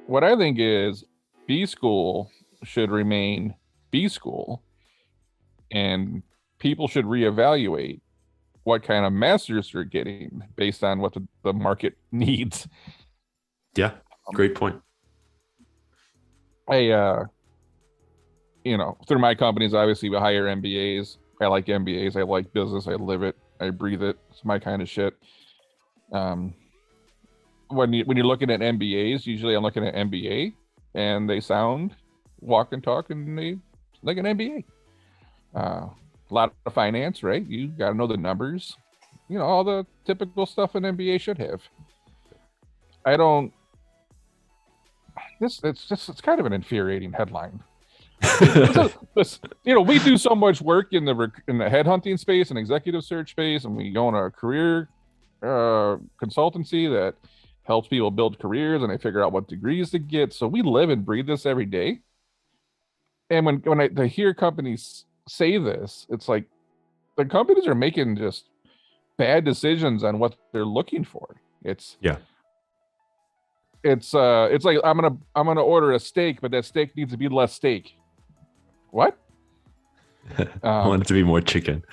what I think is B school should remain B school, and people should reevaluate what kind of masters they're getting based on what the market needs. Yeah, great point. I, through my companies, obviously we hire MBAs. I like MBAs. I like business. I live it. I breathe it. It's my kind of shit. When you're looking at MBAs, usually I'm looking at MBA, and they sound, walk and talk, and they like an MBA. A lot of finance, right? You got to know the numbers, all the typical stuff an MBA should have. It's kind of an infuriating headline. We do so much work in the headhunting space and executive search space, and we go on a career consultancy that helps people build careers, and they figure out what degrees to get. So we live and breathe this every day. And when I hear companies say this, it's like the companies are making just bad decisions on what they're looking for. It's like I'm gonna order a steak, but that steak needs to be less steak. What? I want it to be more chicken.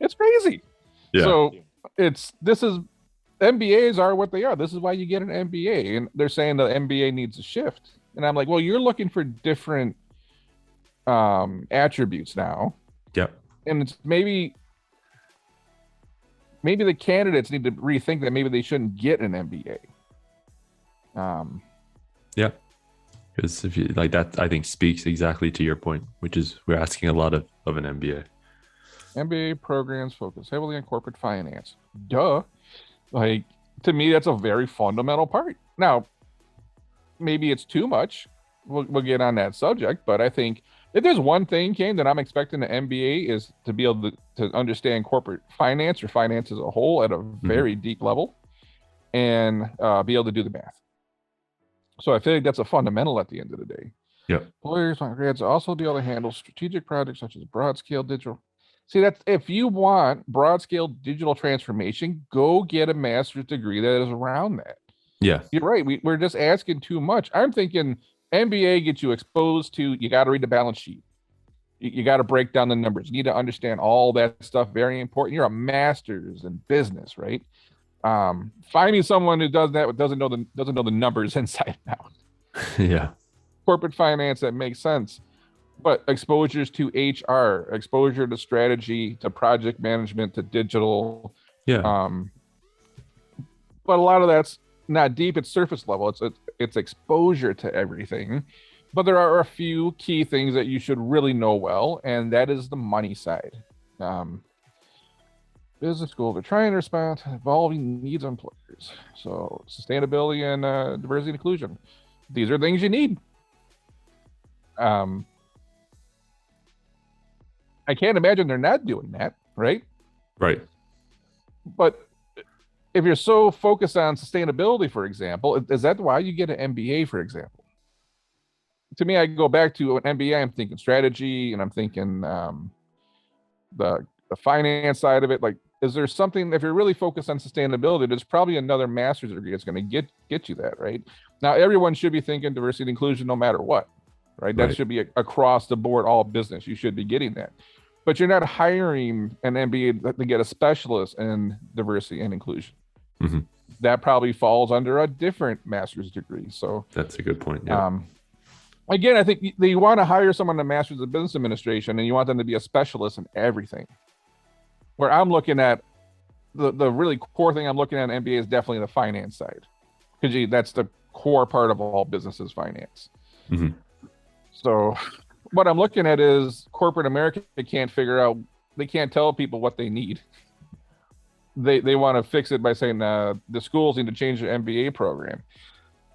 It's crazy. Yeah. So MBAs are what they are. This is why you get an MBA, and they're saying the MBA needs a shift. And I'm like, well, you're looking for different attributes now. Yep. And it's maybe the candidates need to rethink that maybe they shouldn't get an MBA. Yeah. Because if you like that, I think speaks exactly to your point, which is we're asking a lot of an MBA. MBA programs focus heavily on corporate finance. Duh. Like, to me, that's a very fundamental part. Now, maybe it's too much. We'll get on that subject, but I think if there's one thing, Kane, that I'm expecting the MBA is to be able to understand corporate finance or finance as a whole at a very deep level, and be able to do the math. So I feel like that's a fundamental at the end of the day. Yep. Employers want grads also be able to handle strategic projects such as broad scale digital. See, that's if you want broad scale digital transformation, go get a master's degree that is around that. Yeah. You're right. We're just asking too much. I'm thinking MBA gets you exposed to, you got to read the balance sheet. You got to break down the numbers. You need to understand all that stuff. Very important. You're a master's in business, right? Finding someone who does that doesn't know the numbers inside and out. Yeah. Corporate finance, that makes sense. But exposures to HR, exposure to strategy, to project management, to digital. Yeah. But a lot of that's not deep. It's surface level. It's exposure to everything. But there are a few key things that you should really know well, and that is the money side. Business schools are trying to respond to evolving needs of employers. So sustainability and diversity and inclusion. These are things you need. I can't imagine they're not doing that, right? Right. But if you're so focused on sustainability, for example, is that why you get an MBA, for example? To me, I go back to an MBA, I'm thinking strategy, and I'm thinking the finance side of it. Like, is there something, if you're really focused on sustainability, there's probably another master's degree that's going to get you that, right? Now, everyone should be thinking diversity and inclusion no matter what, right? That should be across the board, all business. You should be getting that. But you're not hiring an MBA to get a specialist in diversity and inclusion. Mm-hmm. That probably falls under a different master's degree. So that's a good point. Yeah. Again, I think you want to hire someone in a master's of business administration, and you want them to be a specialist in everything. Where I'm looking at the really core thing I'm looking at in MBA is definitely the finance side, because that's the core part of all businesses, finance. Mm-hmm. So what I'm looking at is corporate America can't they can't tell people what they need. They want to fix it by saying the schools need to change their MBA program.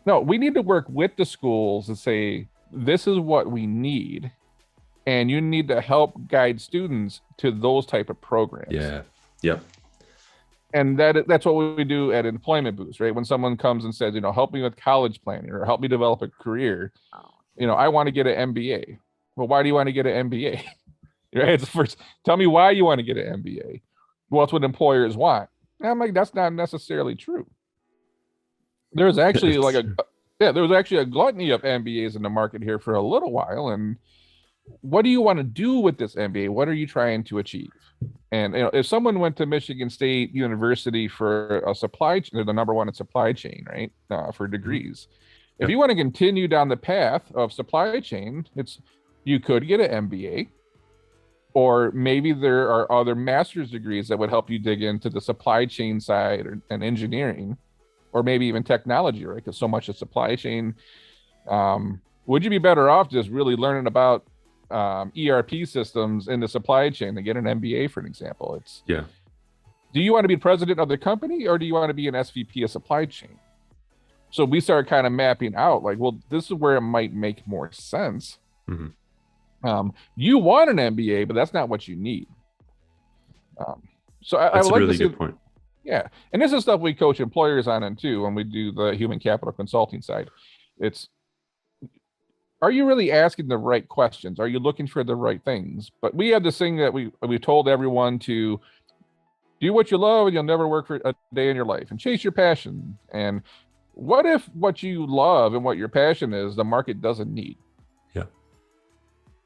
No, we need to work with the schools and say, this is what we need, and you need to help guide students to those type of programs. Yeah. Yep. And that's what we do at Employment Boost, right? When someone comes and says, help me with college planning or help me develop a career, I want to get an MBA. Well, why do you want to get an MBA? Right? It's first, tell me why you want to get an MBA. Well, that's what employers want. And I'm like, that's not necessarily true. There's actually Yeah, there was actually a gluttony of MBAs in the market here for a little while. And what do you want to do with this MBA? What are you trying to achieve? And if someone went to Michigan State University for a supply chain, they're the number one in supply chain, right? For Mhm. degrees. If Yep. you want to continue down the path of supply chain, you could get an MBA, or maybe there are other master's degrees that would help you dig into the supply chain side and engineering, or maybe even technology, right? Because so much of supply chain. Would you be better off just really learning about ERP systems in the supply chain to get an MBA, for an example? Yeah. Do you want to be president of the company, or do you want to be an SVP of supply chain? So we start kind of mapping out like, well, this is where it might make more sense. Hmm. You want an MBA, but that's not what you need. Um, so I That's would a like to really see, good point. yeah. And this is stuff we coach employers on and too when we do the human capital consulting side. It's, are you really asking the right questions? Are you looking for the right things? But we have this thing that we told everyone to do what you love and you'll never work for a day in your life, and chase your passion. And what if what you love and what your passion is, the market doesn't need? Yeah.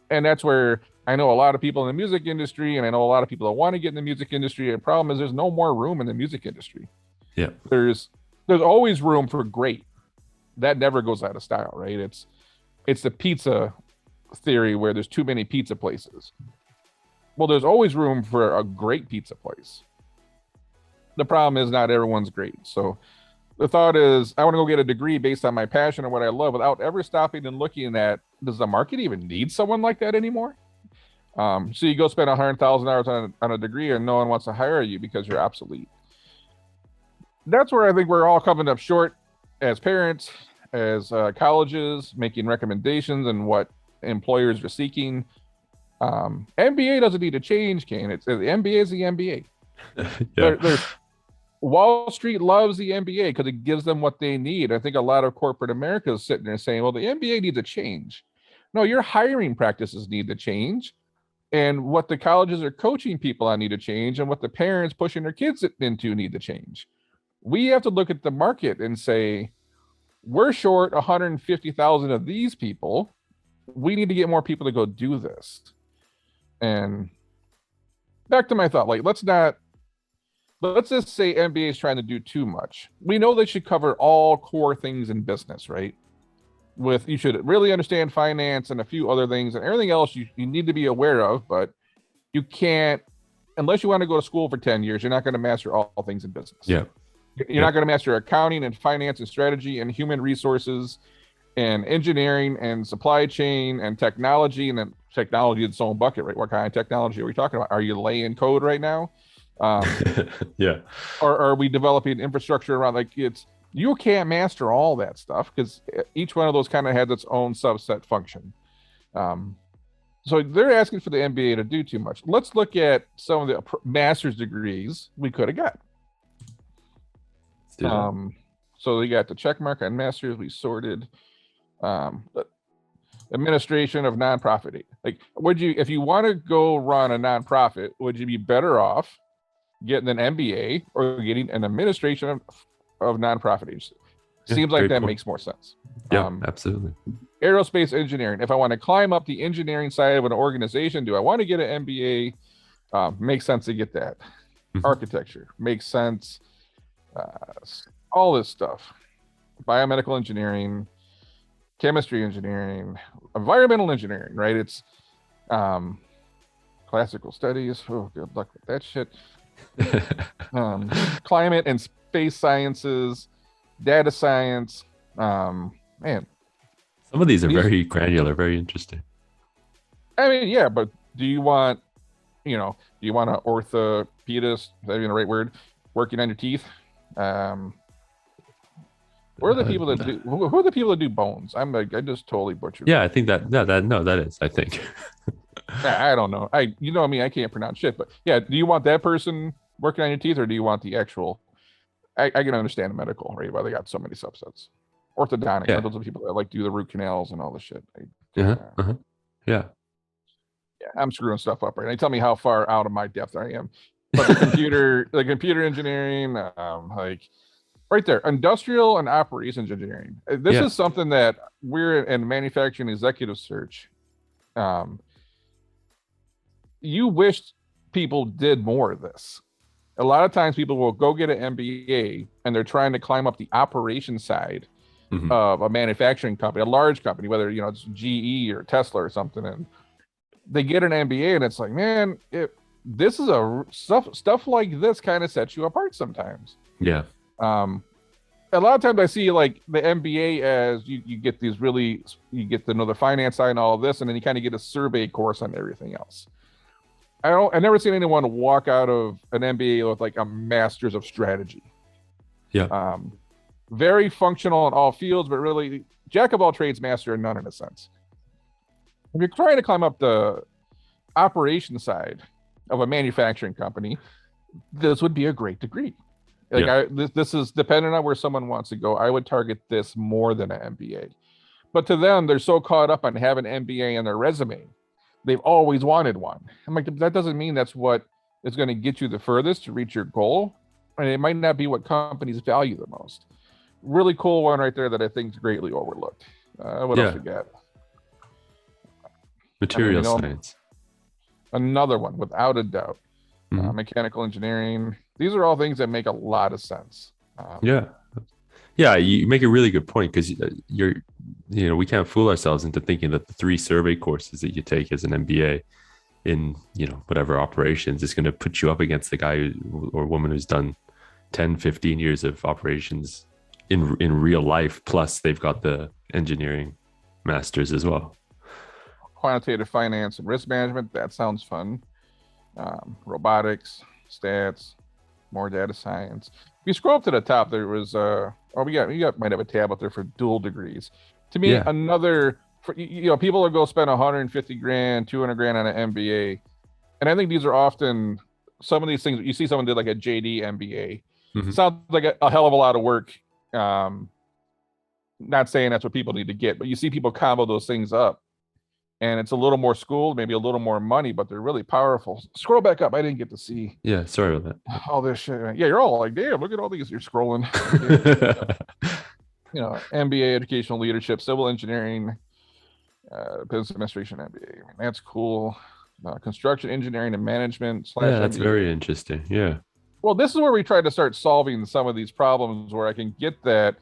And that's where I know a lot of people in the music industry, and I know a lot of people that want to get in the music industry. The problem is there's no more room in the music industry. Yeah. There's always room for great. That never goes out of style, right? It's the pizza theory where there's too many pizza places. Well, there's always room for a great pizza place. The problem is not everyone's great. So the thought is I want to go get a degree based on my passion or what I love without ever stopping and looking at, does the market even need someone like that anymore? So you go spend $100,000 on a degree and no one wants to hire you because you're obsolete. That's where I think we're all coming up short as parents, as colleges, making recommendations and what employers are seeking. MBA doesn't need to change, Kane. The MBA is the MBA. Yeah. There's Wall Street loves the MBA because it gives them what they need. I think a lot of corporate America is sitting there saying, well, the MBA needs a change. No, your hiring practices need to change. And what the colleges are coaching people on need to change. And what the parents pushing their kids into need to change. We have to look at the market and say, we're short 150,000 of these people. We need to get more people to go do this. And back to my thought, like, let's just say MBA is trying to do too much. We know they should cover all core things in business, right? You should really understand finance and a few other things, and everything else you need to be aware of, but you can't, unless you want to go to school for 10 years, you're not going to master all things in business. Yeah. You're not going to master accounting and finance and strategy and human resources and engineering and supply chain and technology, and then technology in its own bucket, right? What kind of technology are we talking about? Are you laying code right now? Yeah. Or are we developing infrastructure around, like, you can't master all that stuff because each one of those kind of has its own subset function. So they're asking for the MBA to do too much. Let's look at some of the master's degrees we could have got. Let's do that. So we got the check mark on masters. We sorted administration of nonprofit. Like, if you want to go run a nonprofit, would you be better off getting an MBA or getting an administration of nonprofit agency? Yeah, Seems like great that point. makes more sense. Yeah, absolutely. Aerospace engineering. If I want to climb up the engineering side of an organization, do I want to get an MBA? Makes sense to get that. Mhm. Architecture makes sense. All this stuff. Biomedical engineering, chemistry engineering, environmental engineering, right? It's classical studies. Oh, good luck with that shit. Climate and space sciences, data science. Man, Some of these are very granular, very interesting. I mean, yeah, but do you want an orthopedist, is that even the right word, working on your teeth? Who are the people that do bones? I just totally butchered. Yeah, I think that is, I think. I don't know. I can't pronounce shit, but yeah, do you want that person working on your teeth, or do you want the actual? I can understand medical, right? Why they got so many subsets. Orthodontic, Yeah. those are people that like do the root canals and all this shit. Yeah. Yeah, I'm screwing stuff up right now. Tell me how far out of my depth I am. But the computer engineering, like right there, industrial and operations engineering. This Yeah. is something that we're in manufacturing executive search. Um, you wished people did more of this. A lot of times people will go get an MBA and they're trying to climb up the operation side Mhm. of a manufacturing company, a large company, whether it's GE or Tesla or something, and they get an MBA and it's like, man, this is stuff like this kind of sets you apart sometimes. Yeah. Um, a lot of times I see like the MBA as you get these really, you get to know the finance side and all of this, and then you kind of get a survey course on everything else. I never seen anyone walk out of an MBA with like a master's of strategy. Yeah. Very functional in all fields, but really jack of all trades, master of none in a sense. If you're trying to climb up the operation side of a manufacturing company, this would be a great degree. Like Yeah. this is dependent on where someone wants to go. I would target this more than an MBA. But to them, they're so caught up on having an MBA in their resume. They've always wanted one. I'm like, that doesn't mean that's what is going to get you the furthest to reach your goal. And it might not be what companies value the most. Really cool one right there that I think is greatly overlooked. What else we got? Material science. Another one, without a doubt. Mechanical engineering. These are all things that make a lot of sense. Yeah, you make a really good point, because we can't fool ourselves into thinking that the 3 survey courses that you take as an MBA in, whatever operations is going to put you up against the guy or woman who's done 10, 15 years of operations in real life, plus they've got the engineering masters as well. Quantitative finance and risk management, that sounds fun. Robotics, stats, more data science. If you scroll up to the top, there was we might have a tab up there for dual degrees. To me, another people will go spend 150 grand, 200 grand on an MBA, and I think these are often some of these things. You see someone did like a JD MBA. Sounds like a hell of a lot of work. Not saying that's what people need to get, but you see people combo those things up, and it's a little more schooled, maybe a little more money, but they're really powerful. Scroll back up. I didn't get to see. Yeah, sorry about that. All this shit. Yeah, you're all like, damn, look at all these. You're scrolling. MBA, educational leadership, civil engineering, business administration MBA. I mean, that's cool. Construction engineering and management / that's MBA. very interesting. Yeah. Well, this is where we try to start solving some of these problems, where I can get that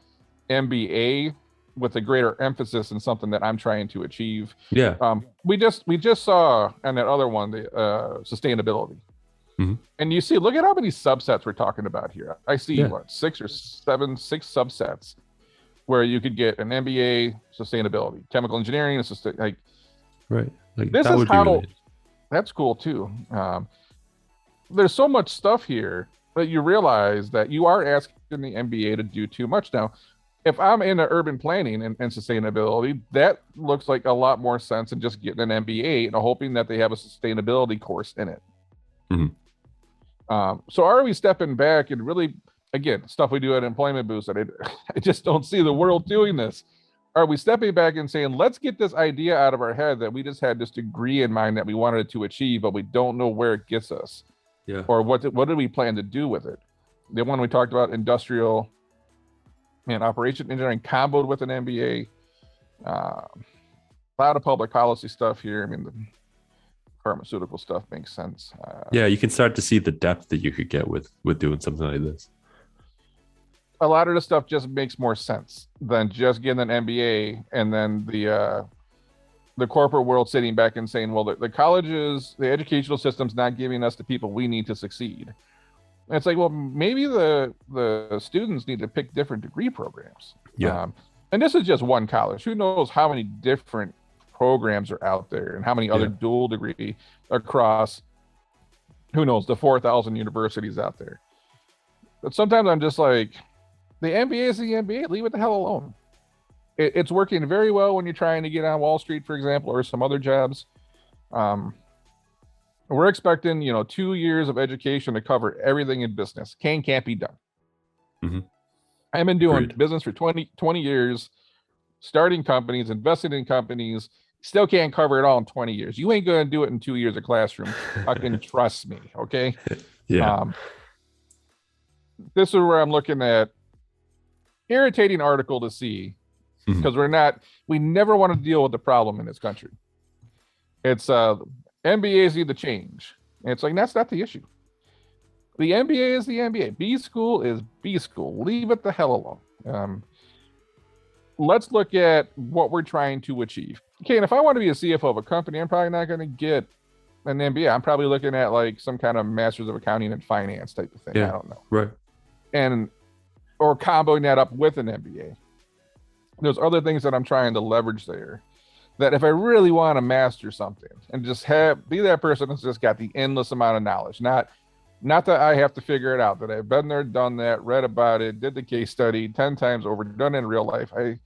MBA with a greater emphasis in something that I'm trying to achieve. Yeah. We just saw on that other one, the sustainability. And you see, look at how many subsets we're talking about here. I see 6 or 7 subsets where you could get an MBA, sustainability, chemical engineering, right. Like this is how that's cool too. There's so much stuff here that you realize that you are asking the MBA to do too much. Now, if I'm in urban planning and sustainability, that looks like a lot more sense than just getting an MBA and hoping that they have a sustainability course in it. So are we stepping back and really, again, stuff we do at Employment Boost, I just don't see the world doing this. Are we stepping back and saying, let's get this idea out of our head that we just had this degree in mind that we wanted to achieve, but we don't know where it gets us? Yeah. Or what do we plan to do with it? The one we talked about, industrial and operation engineering comboed with an MBA. A lot of public policy stuff here. I mean, the pharmaceutical stuff makes sense. You can start to see the depth that you could get with doing something like this. A lot of the stuff just makes more sense than just getting an MBA and then the corporate world sitting back and saying, well, the colleges, the educational system's not giving us the people we need to succeed. And it's like, well, maybe the students need to pick different degree programs. And this is just one college. Who knows how many different programs are out there and how many other dual degree across, who knows, the 4,000 universities out there. But sometimes I'm just like, the MBA is the MBA, leave it the hell alone. It's working very well when you're trying to get on Wall Street, for example, or some other jobs. We're expecting, 2 years of education to cover everything in business. Can't be done. I've been doing business for 20 years, starting companies, investing in companies, still can't cover it all in 20 years. You ain't going to do it in 2 years of classroom. Fucking trust me, okay? Yeah. This is where I'm looking at irritating article to see Mhm. because we never want to deal with the problem in this country. It's MBAs need to change. And it's like, that's not the issue. The MBA is the MBA. B school is B school. Leave it the hell alone. Let's look at what we're trying to achieve. Okay, and if I want to be a CFO of a company, I'm probably not going to get an MBA. I'm probably looking at like some kind of Masters of Accounting and Finance type of thing. Yeah. I don't know. Right. And or comboing that up with an MBA. There's other things that I'm trying to leverage there. That if I really want to master something and just be that person that's just got the endless amount of knowledge, not that I have to figure it out, that I've been there, done that, read about it, did the case study 10 times over, done it in real life. I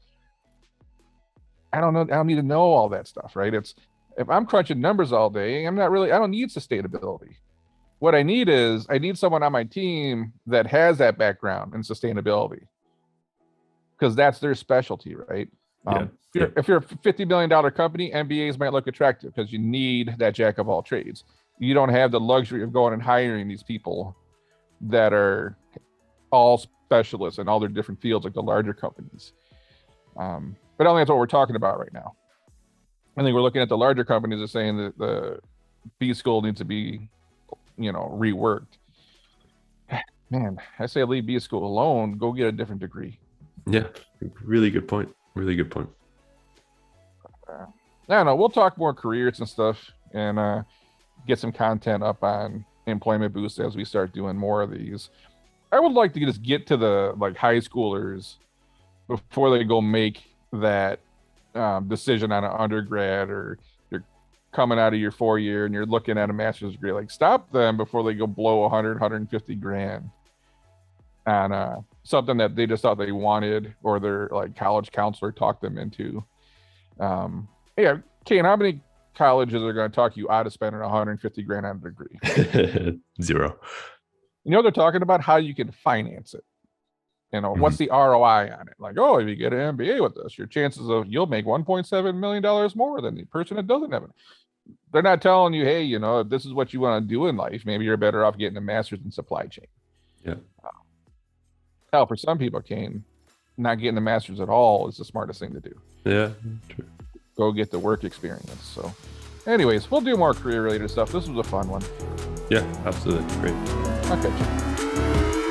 don't know. I don't need to know all that stuff, right? It's if I'm crunching numbers all day, I don't need sustainability. What I need is someone on my team that has that background in sustainability because that's their specialty, right? If you're a $50 million company, MBAs might look attractive because you need that jack of all trades. You don't have the luxury of going and hiring these people that are all specialists in all their different fields like the larger companies. But I don't think that's what we're talking about right now. I think we're looking at the larger companies and saying that the B school needs to be, reworked. Man, I say leave B school alone, go get a different degree. Yeah, really good point. Really good point. I don't know. We'll talk more careers and stuff and get some content up on Employment Boost as we start doing more of these. I would like to just get to the high schoolers before they go make that decision on an undergrad, or you're coming out of your 4-year and you're looking at a master's degree. Like, stop them before they go blow 150 grand on something that they just thought they wanted, or their college counselor talked them into. Yeah, Kane, how many colleges are going to talk you out of spending 150 grand on a degree? Zero. They're talking about how you can finance it. What's the ROI on it? Like, oh, if you get an MBA with this, your chances of you'll make $1.7 million more than the person that doesn't have it. They're not telling you, hey, if this is what you want to do in life, maybe you're better off getting a master's in supply chain. Yeah. Hell, for some people, Kane, not getting the master's at all is the smartest thing to do. Yeah, true. Go get the work experience. So anyways, we'll do more career related stuff. This was a fun one. Yeah, absolutely. Great. I'll catch you.